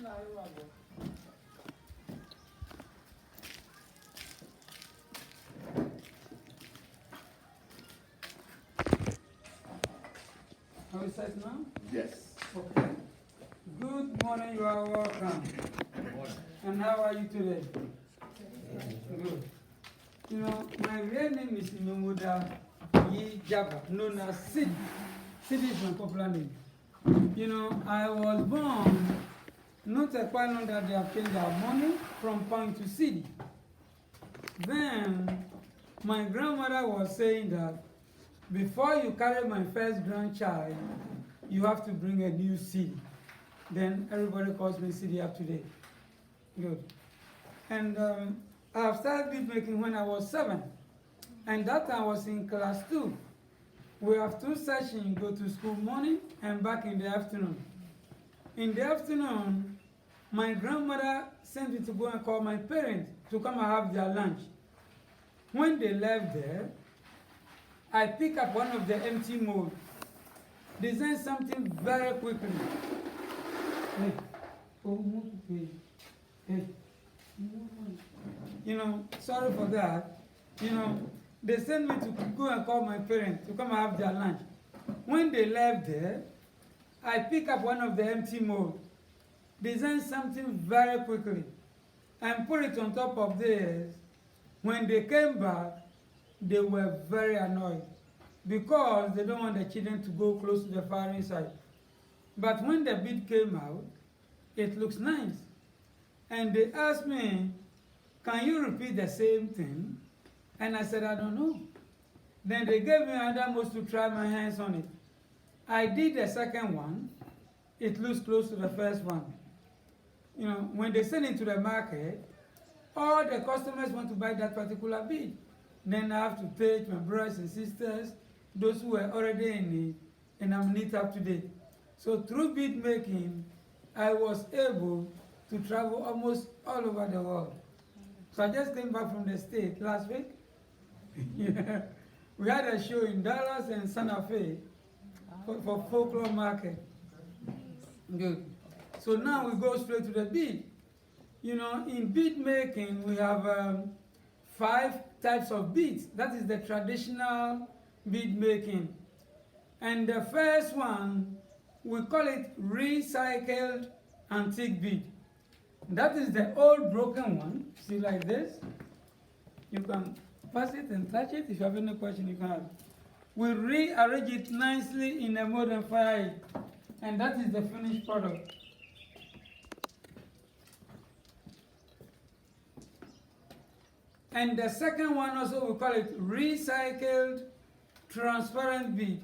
Are we set now? Yes. Okay. Good morning, you are welcome. Good morning. And how are you today? Good. You know, my real name is Nomuda Yi Java, known as Cedi. Cedi is my popular name. You know, I was born not a quite long that they have changed our money from pound to Cedi. Then my grandmother was saying that before you carry my first grandchild, you have to bring a new Cedi. Then everybody calls me Cedi up to date. Good. And I have started bead making when I was 7. And that time I was in class 2. We have 2 sessions, go to school morning and back in the afternoon. In the afternoon, my grandmother sent me to go and call my parents to come and have their lunch. When they left there, I pick up one of the empty molds, design something very quickly. Hey. Hey. You know, sorry for that. You know, they sent me to go and call my parents to come and have their lunch. When they left there, I pick up one of the empty molds, design something very quickly, and put it on top of theirs. When they came back, they were very annoyed because they don't want the children to go close to the firing side. But when the bead came out, it looks nice. And they asked me, can you repeat the same thing? And I said, I don't know. Then they gave me another most to try my hands on it. I did the second one. It looks close to the first one. You know, when they send it to the market, all the customers want to buy that particular bead. Then I have to teach my brothers and sisters, those who were already in it, and I'm neat up to date. So through bead making, I was able to travel almost all over the world. So I just came back from the States last week. Yeah. We had a show in Dallas and Santa Fe for folklore market. Good. So now we go straight to the bead. You know, in bead making, we have 5 types of beads. That is the traditional bead making. And the first one, we call it recycled antique bead. That is the old broken one. See, like this. You can pass it and touch it. If you have any question, you can have. We rearrange it nicely in a mold and fire it. And that is the finished product. And the second one also, we call it recycled transparent bead.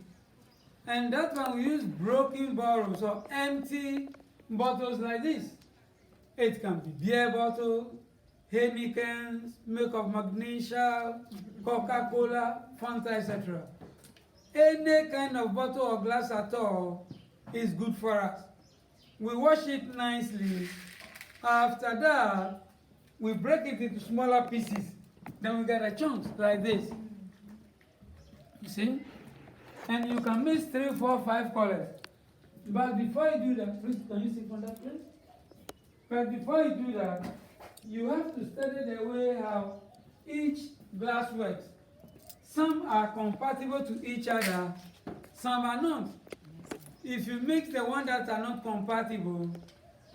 And that one we use broken bottles or empty bottles like this. It can be beer bottle, Heinekens, milk of magnesia, Coca-Cola, Fanta, etc. Any kind of bottle or glass at all is good for us. We wash it nicely. After that, we break it into smaller pieces. Then we get a chunks like this. You see? And you can mix 3, 4, 5 colors. But before you do that, please, can you sit on that place? But before you do that, you have to study the way how each glass works. Some are compatible to each other, some are not. If you mix the ones that are not compatible,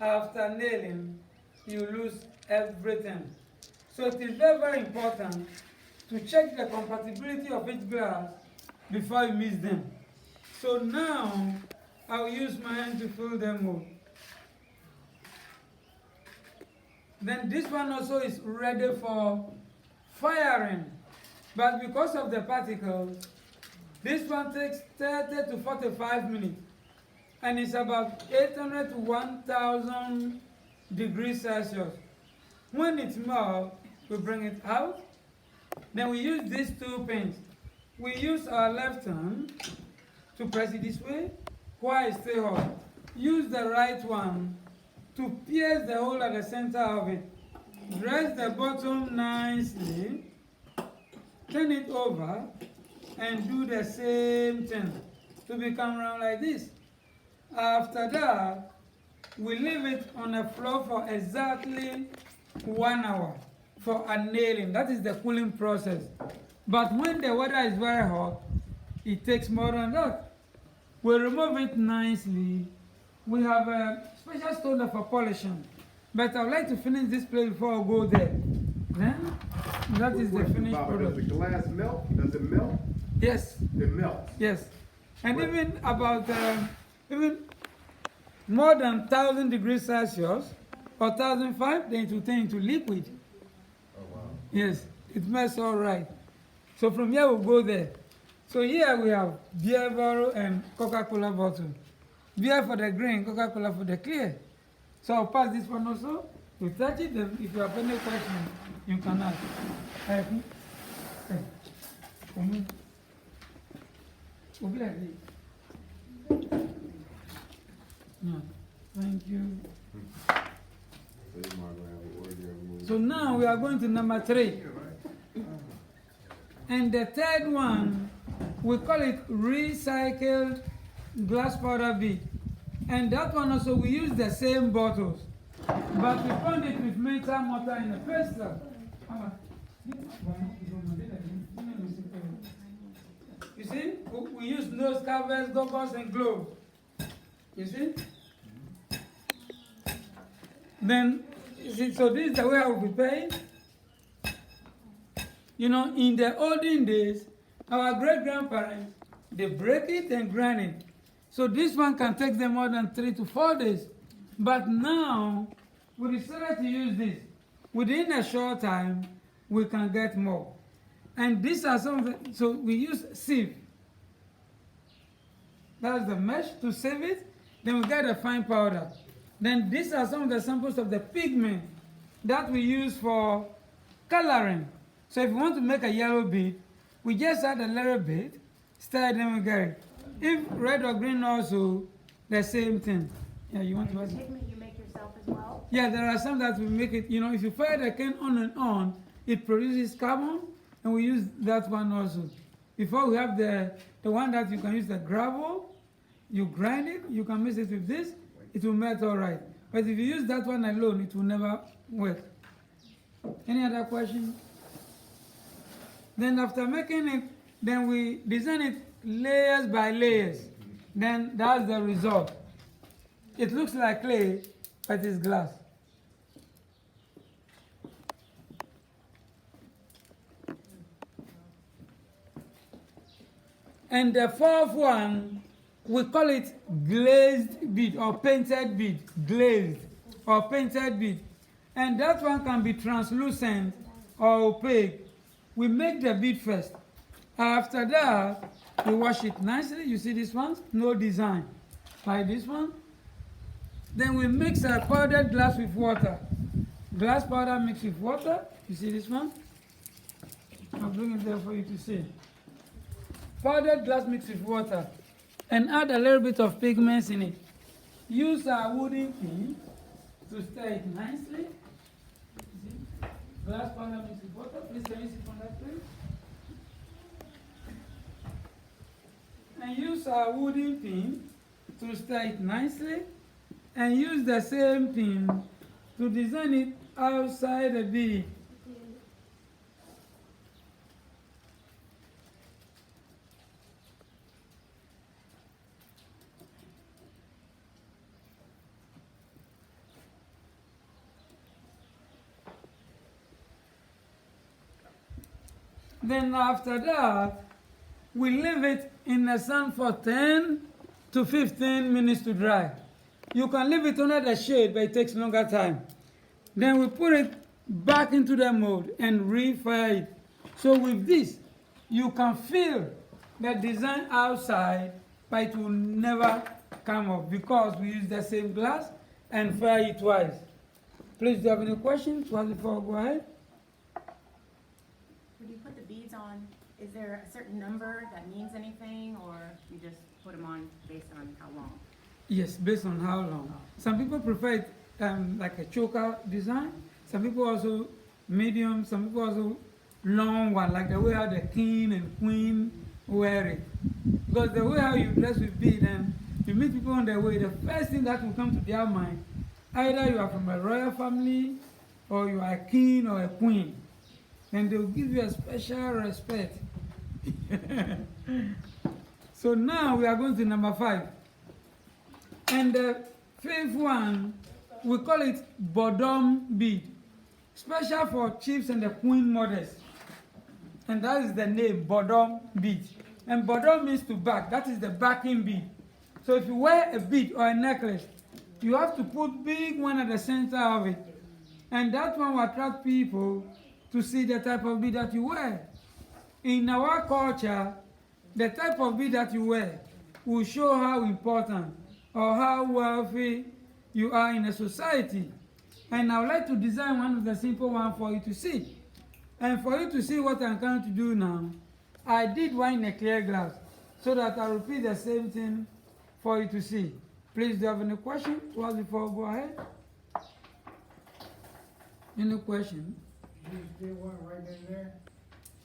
after nailing, you lose everything. So it is very, very important to check the compatibility of each glass before you mix them. So now, I'll use my hand to fill them up. Then this one also is ready for firing. But because of the particles, this one takes 30 to 45 minutes. And it's about 800 to 1000 degrees Celsius. When it's melts, we bring it out. Then we use these 2 pins. We use our left hand to press it this way while it stays hot. Use the right one to pierce the hole at the center of it. Dress the bottom nicely, turn it over, and do the same thing to become round like this. After that, we leave it on the floor for exactly 1 hour for annailing. That is the cooling process. But when the weather is very hot, it takes more than that. We remove it nicely. We have a special stoner for polishing. But I would like to finish this place before I go there. Then, that is the finished product. Does the glass melt? Does it melt? Yes. It melts. Yes. And even about, even more than 1,000 degrees Celsius, or 1,005, then it will turn into liquid. Oh, wow. Yes, it melts all right. So from here we'll go there. So here we have beer bottle and Coca-Cola bottle. Beer for the green, Coca-Cola for the clear. So I'll pass this one also. You touch it, then if you have any question, you can ask. Thank you. So now we are going to number 3. And the third one, we call it recycled glass powder bead. And that one also, we use the same bottles, but we found it with metal mortar in the pestle. You see, we use nose covers, goggles, and gloves. You see? Then, you see, so this is the way I will prepare it. You know, in the olden days, our great-grandparents, they break it and grind it. So this one can take them more than 3 to 4 days. But now, we decided to use this. Within a short time, we can get more. And these are some of the, so we use sieve. That's the mesh to sieve it. Then we get a fine powder. Then these are some of the samples of the pigment that we use for coloring. So if we want to make a yellow bead, we just add a little bit, stir it, then we get it. If red or green also, the same thing. Yeah, you want to add Pigment you make yourself as well? Yeah, there are some that we make it, you know, if you fire the can on and on, it produces carbon, and we use that one also. Before we have the one that you can use the gravel, you grind it, you can mix it with this, it will melt all right. But if you use that one alone, it will never work. Any other question? Then after making it, then we design it layers by layers. Then that's the result. It looks like clay, but it's glass. And the fourth one, we call it glazed bead or painted bead. Glazed or painted bead. And that one can be translucent or opaque. We make the bead first. After that, we wash it nicely. You see this one? No design. Like this one. Then we mix a powdered glass with water. Glass powder mixed with water. You see this one? I'll bring it there for you to see. Powdered glass mixed with water. And add a little bit of pigments in it. Use a wooden pin to stir it nicely. See? Glass powder mixed with water. Please can you see from that place? And use a wooden pin to stir it nicely. And use the same pin to design it outside the bead. Then after that, we leave it in the sun for 10 to 15 minutes to dry. You can leave it under the shade, but it takes longer time. Then we put it back into the mold and refire it. So with this, you can feel the design outside, but it will never come off because we use the same glass and fire it twice. Please, do you have any questions? Before I go ahead? When you put the beads on, is there a certain number that means anything, or you just put them on based on how long? Yes, based on how long. Some people prefer it like a choker design. Some people also medium. Some people also long one, like the way how the king and queen wear it. Because the way how you dress with bead and you meet people on their way, the first thing that will come to their mind either you are from a royal family or you are a king or a queen, then they will give you a special respect. So now we are going to number 5. And the 5th one, we call it bottom bead. Special for chiefs and the queen mothers. And that is the name, bottom bead. And bottom means to back. That is the backing bead. So if you wear a bead or a necklace, you have to put big one at the center of it. And that one will attract people to see the type of bead that you wear. In our culture, the type of bead that you wear will show how important or how wealthy you are in a society. And I would like to design one of the simple ones for you to see. And for you to see what I'm going to do now, I did one in a clear glass so that I'll repeat the same thing for you to see. Please, do you have any question to ask before I go ahead? Any question? You just did one right in there?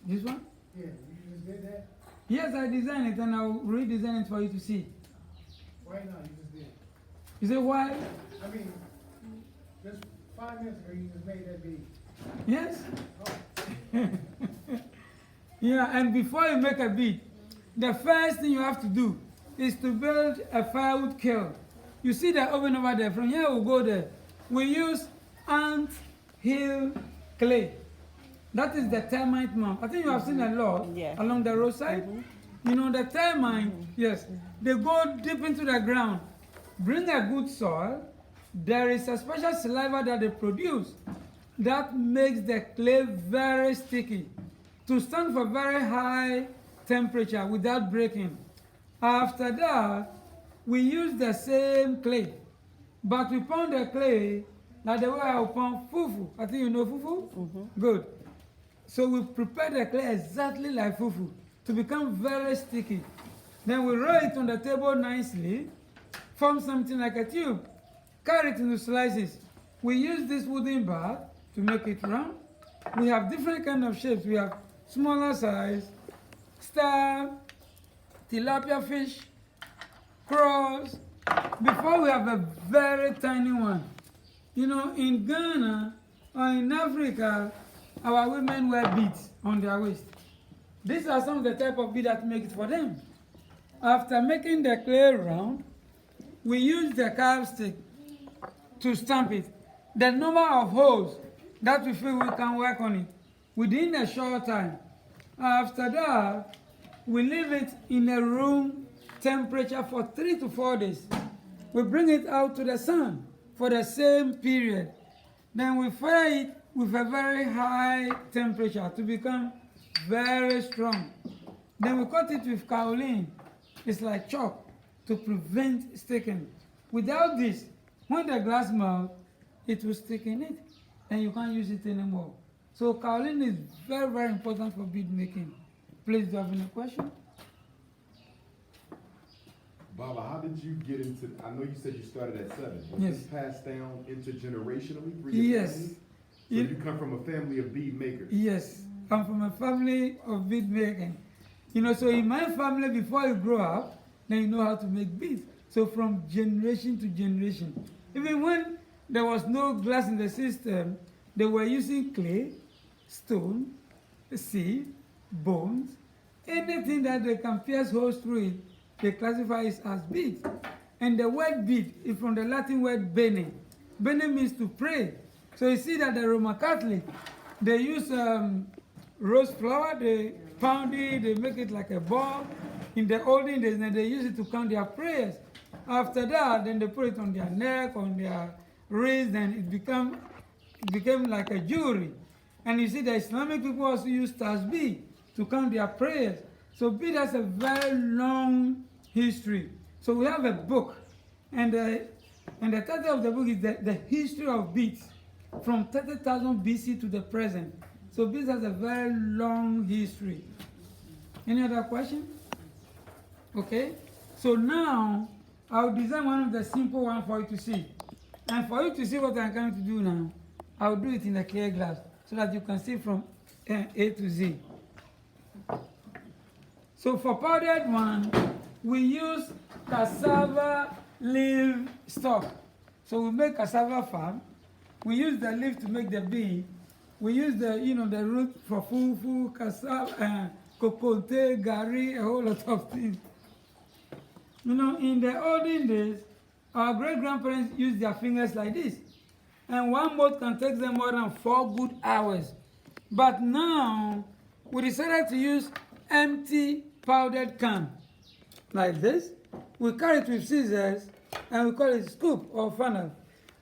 This one? Yeah, you just did that? Yes, I designed it and I'll redesign it for you to see. Right now, you just did. You say why? I mean, just 5 minutes ago, you just made that bead. Yes? Oh, Yeah, and before you make a bead, the first thing you have to do is to build a firewood kiln. You see the oven over there. From here we'll go there. We use ant hill clay. That is the termite mound. I think you have seen a lot along the roadside. You know the termite, yes, they go deep into the ground. Bring a good soil. There is a special saliva that they produce that makes the clay very sticky to stand for very high temperature without breaking. After that, we use the same clay, but we pound the clay like the way I will pound fufu. I think you know fufu? Good. So we prepare the clay exactly like fufu to become very sticky. Then we roll it on the table nicely, form something like a tube, cut it into slices. We use this wooden bar to make it round. We have different kind of shapes. We have smaller size, star, tilapia fish, cross. Before we have a very tiny one. You know, in Ghana or in Africa, our women wear beads on their waist. These are some of the type of beads that make it for them. After making the clay round, we use the carve stick to stamp it. The number of holes that we feel we can work on it within a short time. After that, we leave it in a room temperature for 3 to 4 days. We bring it out to the sun for the same period. Then we fire it with a very high temperature to become very strong. Then we cut it with kaolin. It's like chalk to prevent sticking. Without this, when the glass melts, it will stick in it and you can't use it anymore. So kaolin is very, very important for bead making. Please, do you have any question? Baba, how did you get into, I know you said you started at 7. Was Yes. this passed down intergenerationally through your Yes. family? So It- you come from a family of bead makers? Yes, I'm from a family of bead making. You know, so in my family, before you grow up, then you know how to make beads. So from generation to generation. Even when there was no glass in the system, they were using clay, stone, seed, bones, anything that they can pierce holes through it, they classify it as beads. And the word bead is from the Latin word bene. Bene means to pray. So you see that the Roman Catholic, they use rose flower, they pound it, they make it like a ball. In the olden days, then they use it to count their prayers. After that, then they put it on their neck, on their wrist, and it became like a jewelry. And you see the Islamic people also use tasbih to count their prayers. So bead has a very long history. So we have a book, and the title of the book is the history of beads from 30,000 BC to the present. So beads has a very long history. Any other question? Okay. So now I'll design one of the simple ones for you to see. And for you to see what I'm going to do now, I'll do it in a clear glass so that you can see from A to Z. So for powdered one, we use cassava leaf stalk. So we make cassava farm. We use the leaf to make the bead. We use the the root for fufu, cassava, cocote, gari, a whole lot of things. In the olden days, our great grandparents used their fingers like this, and one mold can take them more than 4 good hours. But now we decided to use empty powdered can like this. We carry it with scissors and we call it scoop or funnel.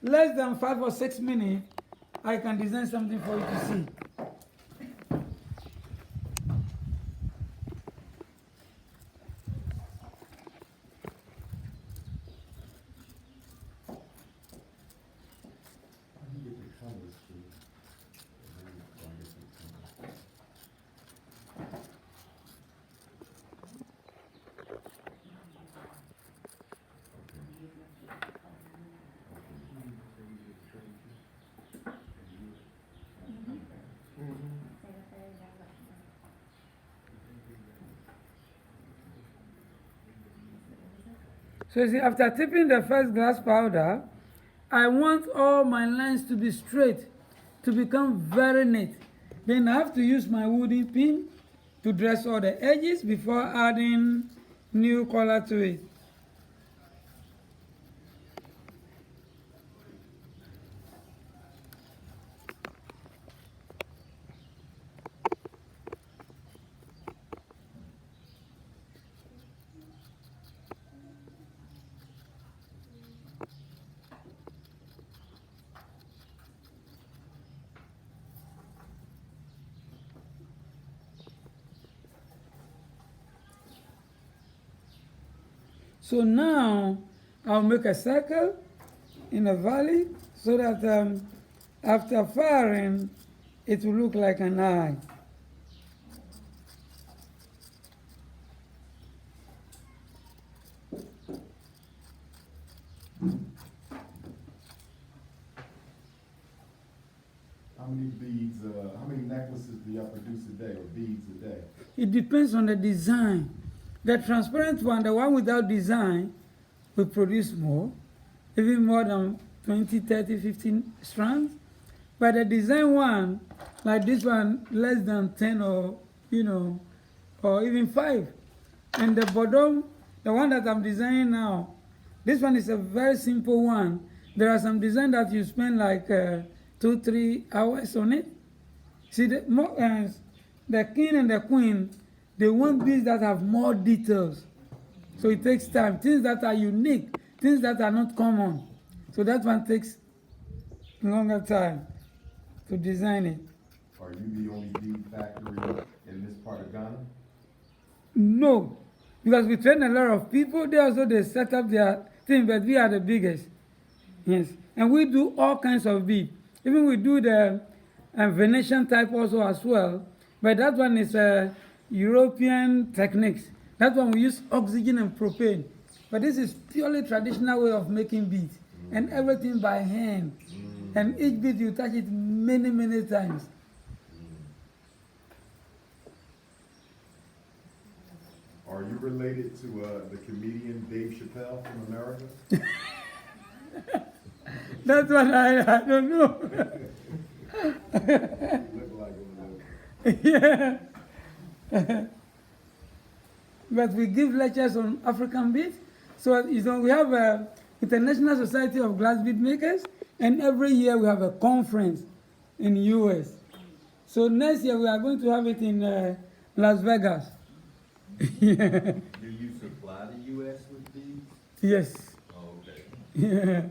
Less than 5 or 6 minutes, I can design something for you to see. So you see, after tipping the first glass powder, I want all my lines to be straight, to become very neat. Then I have to use my wooden pin to dress all the edges before adding new color to it. So now I'll make a circle in a valley so that after firing, it will look like an eye. How many beads, how many necklaces do y'all produce a day, or beads a day? It depends on the design. The transparent one, the one without design, will produce more, even more than 20, 30, 15 strands. But the design one, like this one, less than 10 or, or even 5. And the bottom, the one that I'm designing now, this one is a very simple one. There are some design that you spend like 2-3 hours on it. See, the king and the queen, they want beads that have more details. So it takes time. Things that are unique, things that are not common. So that one takes longer time to design it. Are you the only bead factory in this part of Ghana? No, because we train a lot of people. They set up their thing, but we are the biggest. Yes, and we do all kinds of beads. Even we do the Venetian type also as well. But that one is European techniques. That one we use oxygen and propane. But this is purely traditional way of making beads. And everything by hand. And each bead you touch it many, many times. Are you related to the comedian Dave Chappelle from America? That's what I don't know. You look like one of those. Yeah. But we give lectures on African beads. So we have a International Society of Glass Bead Makers, and every year we have a conference in the US. So next year we are going to have it in Las Vegas. Yeah. Do you supply the U.S. with beads? Yes. Oh, okay. Yeah.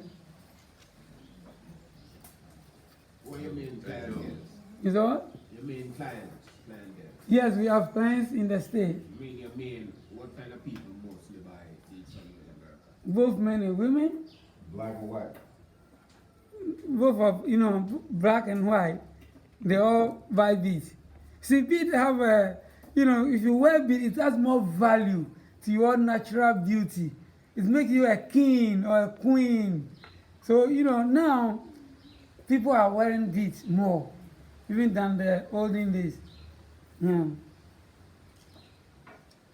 What do you mean client guests? Is that what? You mean clients, client guests? Yes, we have clients in the state. You mean what kind of people mostly buy beads from you in America? Both men and women. Black or white? Both of black and white, they all buy beads. See, beads have a, if you wear bead, it has more value to your natural beauty. It makes you a king or a queen. So now people are wearing beads more, even than the olden days. Yeah.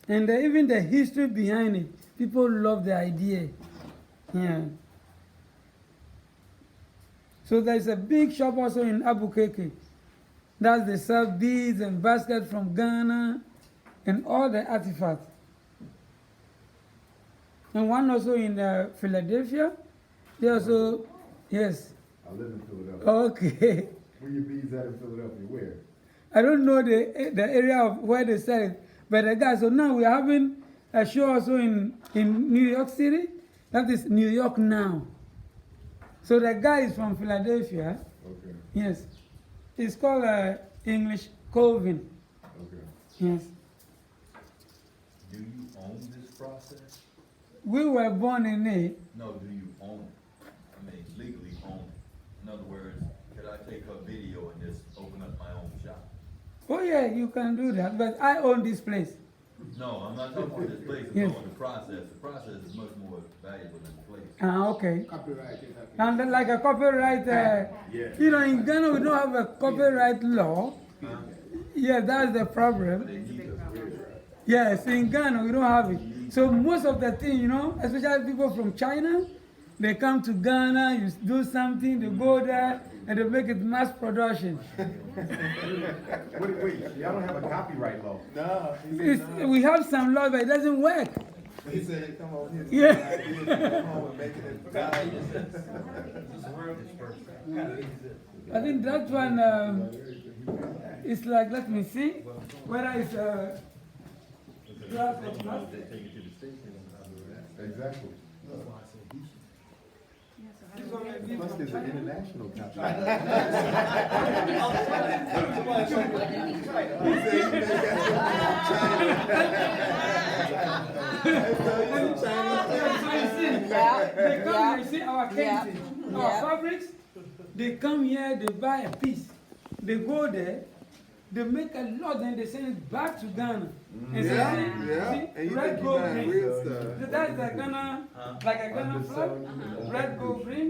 And even the history behind it, people love the idea. Yeah. So there's a big shop also in Akebukan. That's they sell beads and baskets from Ghana and all the artifacts. And one also in Philadelphia. They also, yes. I live in Philadelphia. Okay. Where your beads at in Philadelphia? Where? I don't know the area of where they sell it, but the guy. So now we're having a show also in New York City. That is New York Now. So the guy is from Philadelphia. Okay. Yes. It's called English Colvin. Okay. Yes. Do you own this process? We were born in it. No, do you own it? I mean, legally own it. In other words, could I take a video and just open up my own shop? Oh yeah, you can do that, but I own this place. No, I'm not talking about this place, I'm Yes. talking about the process. The process is much more valuable than the place. Ah, okay. Copyright is okay. And then like a copyright, Yeah. you know, in Ghana we don't have a copyright law. Yeah, that's the problem. They need to. Yes, in Ghana we don't have it. So most of the thing, you know, especially people from China, they come to Ghana, you do something, they go there, and they make it mass production. Wait, y'all don't have a copyright law? No, We have some law, but it doesn't work. he said, come on, his Yeah. ideas, come home and make it in valuable. I think that one is like, let me see, whether it's glass or plastic. Exactly. This one may be Plus, from there's an China. international copyright. They come here, see our kente, our Yeah. fabrics, they come here, they buy a piece, they go there, they make a lot, then they send it back to Ghana. And say, Yeah, see, yeah. see, And you red, think you gold, buying green. real stuff. That's the Ghana, like a Ghana flag, red, gold, green.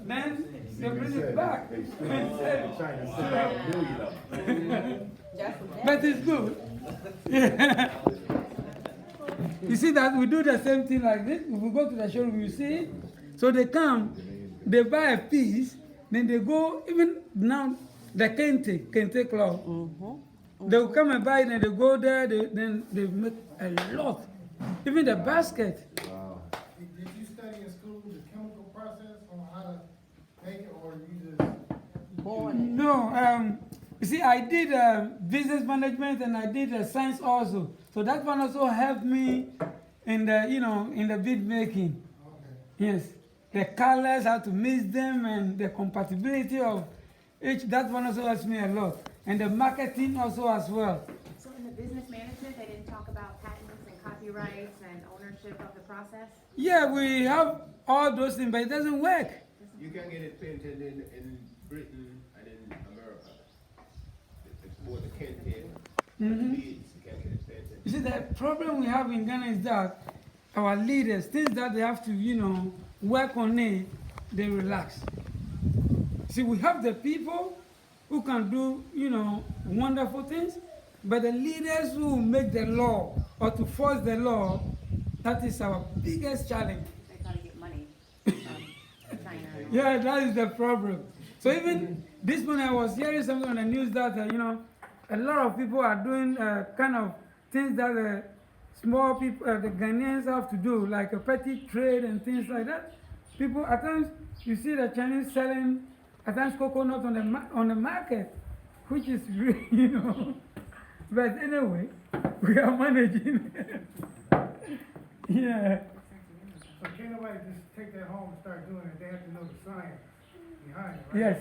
Then they bring it back. They still in China sell out a million of them. But it's good. You see that we do the same thing like this. If we go to the showroom, you see it. So they come, they buy a piece, then they go, even now, the kente cloth. They will come and buy it and they go there, then they make a lot. Even the basket. Wow. Did you study in school the chemical process on how to make it, or you just? No, you see, I did business management and I did science also. So that one also helped me in the, you know, in the bead making. Okay. Yes, the colors, how to mix them, and the compatibility of each. That one also helps me a lot, and the marketing also as well. So in the business management, they didn't talk about patents and copyrights and ownership of the process? Yeah, we have all those things, but it doesn't work. You can get it painted in Britain and in America. It's more the kente, Mhm. beads, you can get it painted. You see, the problem we have in Ghana is that our leaders, things that they have to, you know, work on it, they relax. See, we have the people who can do, you know, wonderful things, but the leaders who make the law or to force the law, that is our biggest challenge. They try to get money from China. and all. Yeah, that is the problem. So even this morning I was hearing something on the news that, you know, a lot of people are doing kind of things that small people, the Ghanaians have to do, like a petty trade and things like that. People, at times, you see the Chinese selling, at times, coconut on the market, which is really, you know. But anyway, we are managing. Yeah. So can't nobody just take that home and start doing it? They have to know the science behind it, right? Yes,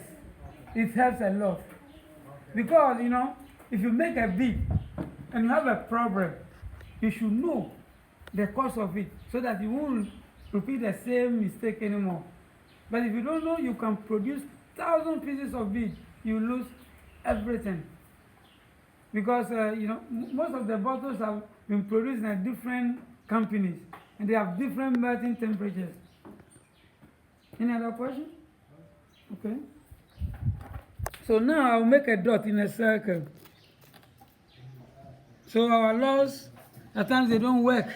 it helps a lot. Because, you know, if you make a bead and you have a problem, you should know the cause of it so that you won't repeat the same mistake anymore. But if you don't know, you can produce 1,000 pieces of bead, you lose everything. Because, you know, most of the bottles have been produced in different companies and they have different melting temperatures. Any other question? Okay. So now I'll make a dot in a circle. So our laws, at times they don't work.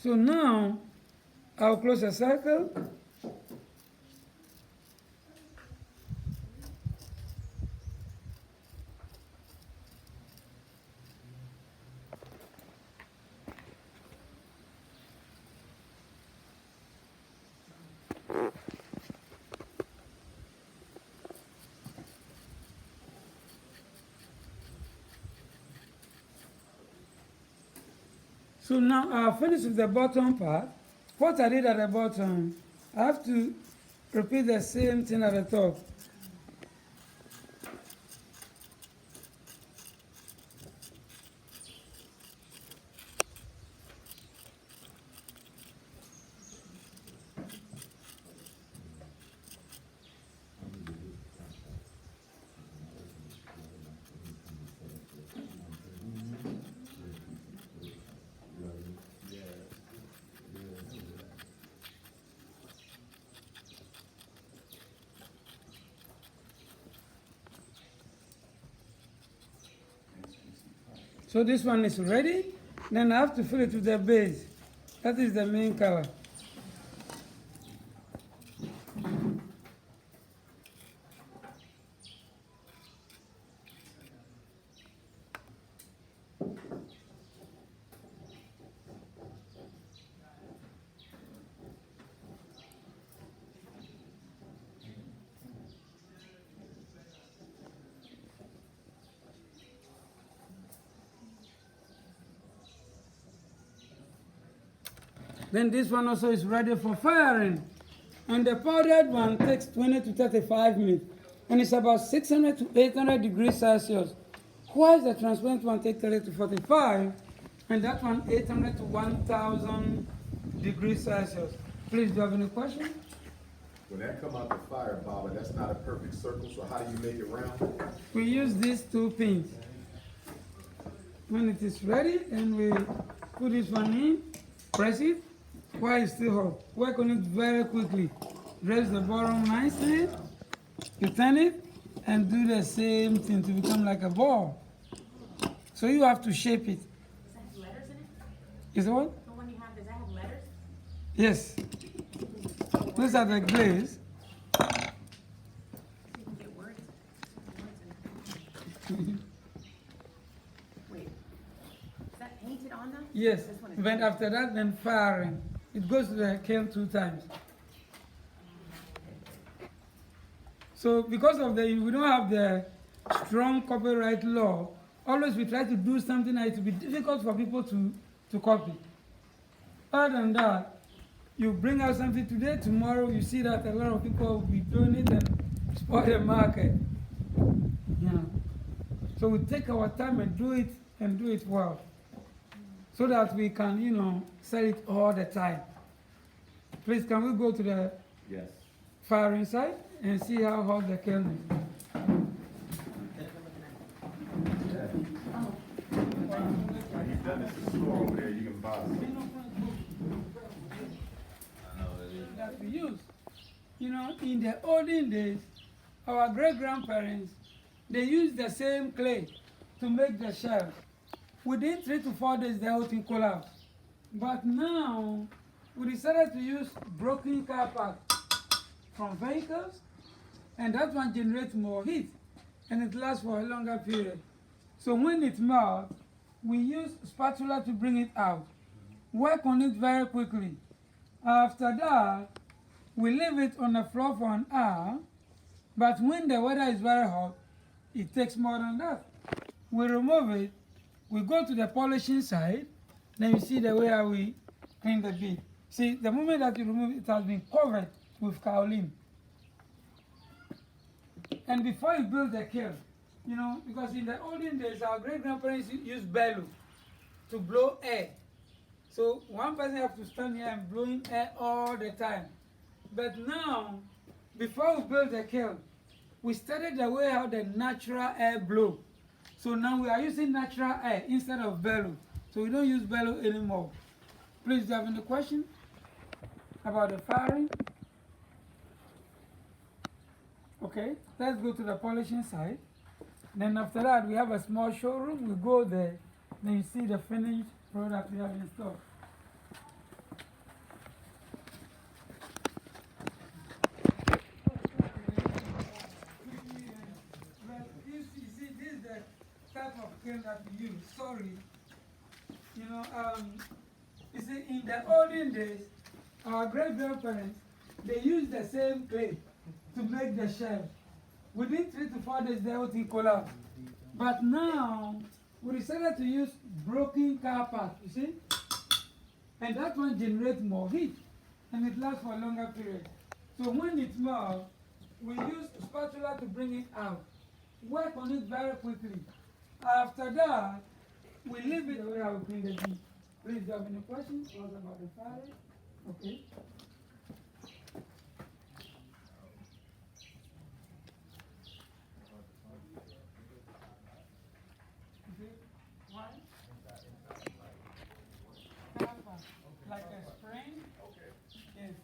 So now, I'll close a circle. So now I'll finish with the bottom part. What I did at the bottom, I have to repeat the same thing at the top. So this one is ready. Then I have to fill it with the base. That is the main color. Then this one also is ready for firing. And the powdered one takes 20 to 35 minutes. And it's about 600 to 800 degrees Celsius. Whilst the transparent one takes 30 to 45, and that one 800 to 1000 degrees Celsius. Please, do you have any questions? When that come out the fire, Baba, that's not a perfect circle, so how do you make it round? We use these two pins. When it is ready, then we put this one in, press it, while it's still hot. Work on it very quickly. Raise the bottom nicely, you turn it, and do the same thing to become like a ball. So you have to shape it. Does that have letters in it? Is it what? The one you have, does that have letters? Yes. These are the glaze. So you can get words in it. Wait, is that painted on them? Yes. This one is But painted. after that, then firing. It goes to the kiln 2 times. So because of we don't have the strong copyright law, always we try to do something that it will be difficult for people to copy. Other than that, you bring out something today, tomorrow you see that a lot of people will be doing it and spoil the market. Yeah. So we take our time and do it well. So that we can, sell it all the time. Please, can we go to the Yes. firing side and see how hot the kiln is? You've done this in the store over there, you can buy some. I know it is. That we use. In the olden days, our great-grandparents, they used the same clay to make the shells. Within 3 to 4 days, the whole thing collapsed. But now, we decided to use broken car parts from vehicles, and that one generates more heat, and it lasts for a longer period. So when it melts, we use spatula to bring it out. Work on it very quickly. After that, we leave it on the floor for an hour, but when the weather is very hot, it takes more than that. We remove it, we go to the polishing side, then you see the way how we clean the bead. See, the moment that you remove it, it has been covered with kaolin. And before you build the kiln, because in the olden days, our great-grandparents used bellow to blow air. So one person has to stand here and blowing air all the time. But now, before we build the kiln, we studied the way how the natural air blow. So now we are using natural air instead of bellow. So we don't use bellow anymore. Please, do you have any question about the firing? Okay, let's go to the polishing side. Then after that, we have a small showroom. We go there, then you see the finished product we have in store. system that we use. Sorry. You know, you see, in the olden days, our great-grandparents, they used the same clay to make the shell. Within 3 to 4 days, the whole thing collapsed. But now, we decided to use broken car parts, you see? And that one generates more heat, and it lasts for a longer period. So when it melts, we use spatula to bring it out. Work on it very quickly. After that, we leave it where I will clean the bead. Please, do you have any questions? What about the fire? Okay. Why? Copper, like a spring? Okay. Yes.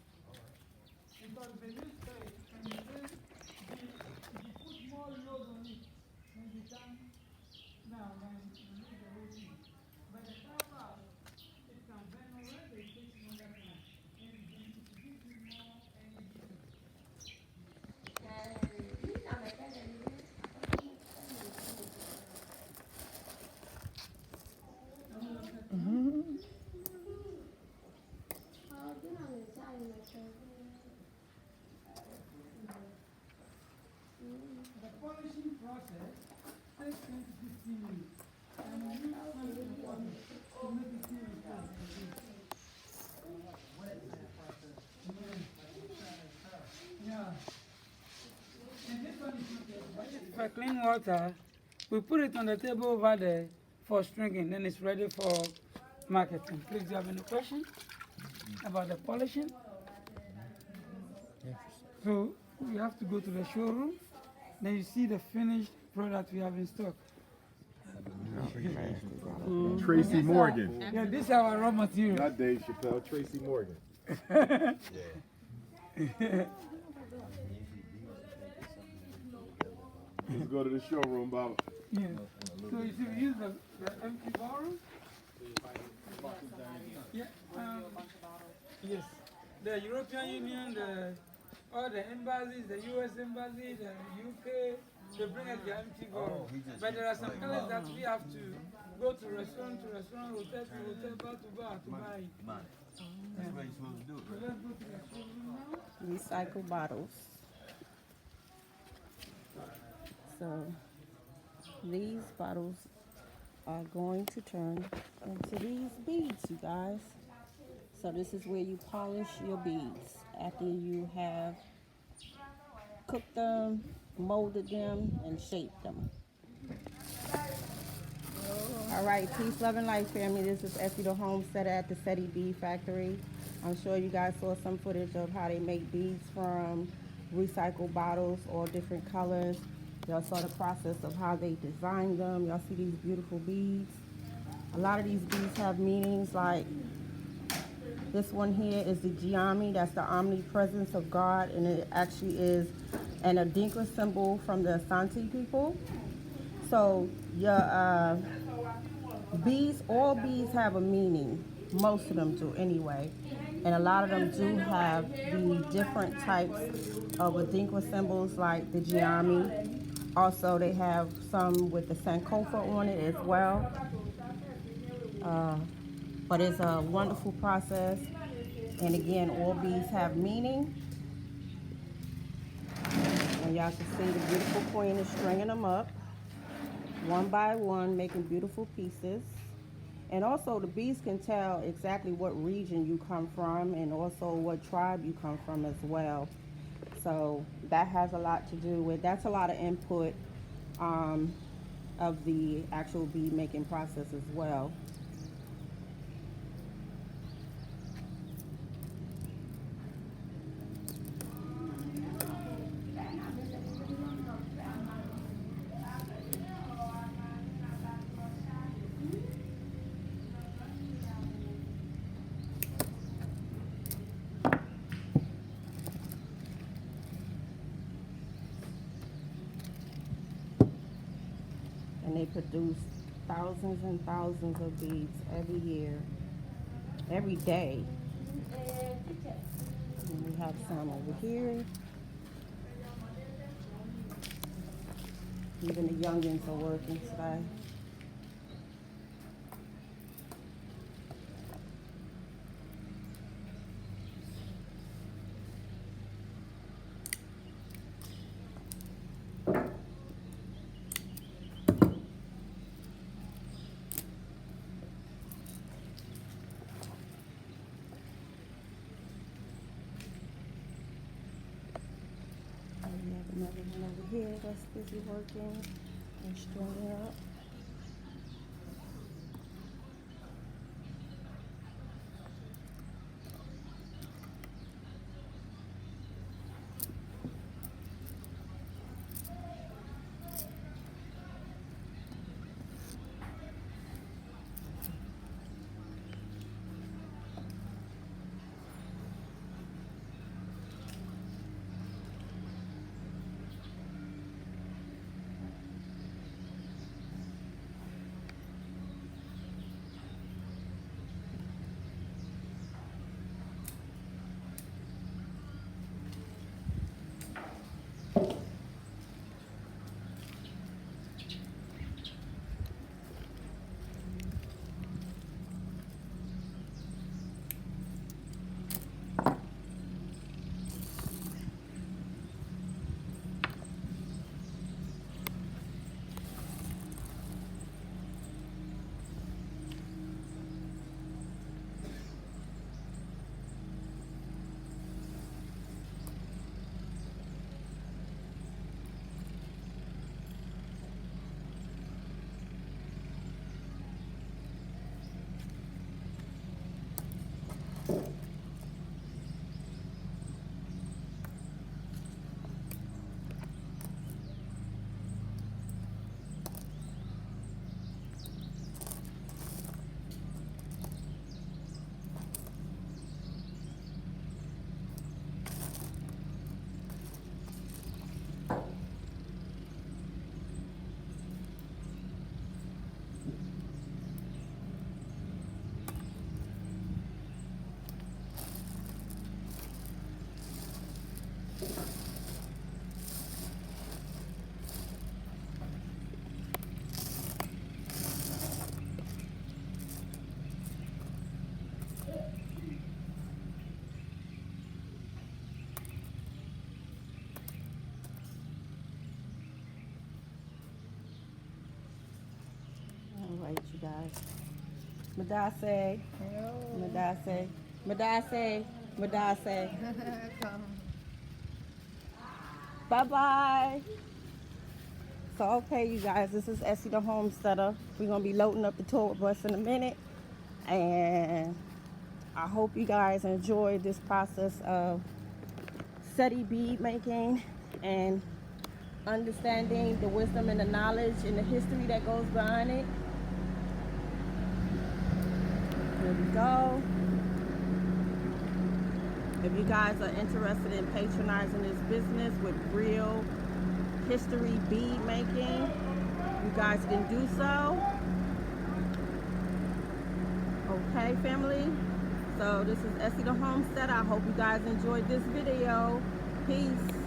Because they use clay, and you put more load on it, and you can now then you lose the whole thing. But the copper, it can bend over, they take longer time. And it gives you more energy. The polishing process takes 10 to 15 minutes. And we use something polish to make it feel like yeah. And this one is not for clean water, we put it on the table over there for stringing, then it's ready for marketing. Please, do you have any questions about the polishing? So we have to go to the showroom, then you see the finished product we have in stock. Tracy Morgan. Yeah, this is our raw material. Not Dave Chappelle, Tracy Morgan. Let's go to the showroom, Baba. Yeah. So you see, we use the empty bottle. Yeah. Yes. The European Union, all the embassies, the US Embassy, the UK, they bring us the empty bottle. But there are some colors that we have to go to restaurant, hotel to hotel, bar to buy it. That's what you're supposed to do, So right? let's go to the showroom now. Recycle bottles. So these bottles are going to turn into these beads, you guys. So this is where you polish your beads after you have cooked them, molded them, and shaped them. All right, peace, love, and light, family. This is Essie the homesteader at the Cedi Bead Factory. I'm sure you guys saw some footage of how they make beads from recycled bottles or different colors. Y'all saw the process of how they designed them. Y'all see these beautiful beads. A lot of these beads have meanings, like this one here is the Giami, that's the omnipresence of God, and it actually is an Adinkra symbol from the Asante people. So your beads, all beads have a meaning. Most of them do anyway. And a lot of them do have the different types of Adinkra symbols like the Giami. Also, they have some with the Sankofa on it as well. But it's a wonderful process. And again, all beads have meaning. And y'all can see the beautiful queen is stringing them up one by one, making beautiful pieces. And also the beads can tell exactly what region you come from and also what tribe you come from as well. So that has a lot to do with, that's a lot of input of the actual bead making process as well. And they produce thousands and thousands of beads every year, every day. And we have some over here. Even the youngins are working today. Another one over here that's busy working and stringing up. All right, you guys. Madase, Madase, Madase, Madase. Bye-bye. So, okay, you guys, this is Essie the Homesteader. We're going to be loading up the tour bus in a minute. And I hope you guys enjoyed this process of Cedi bead making and understanding the wisdom and the knowledge and the history that goes behind it. Here we go. If you guys are interested in patronizing this business with real history bead making, you guys can do so. Okay, family. So this is Essie the Homesteader. I hope you guys enjoyed this video. Peace.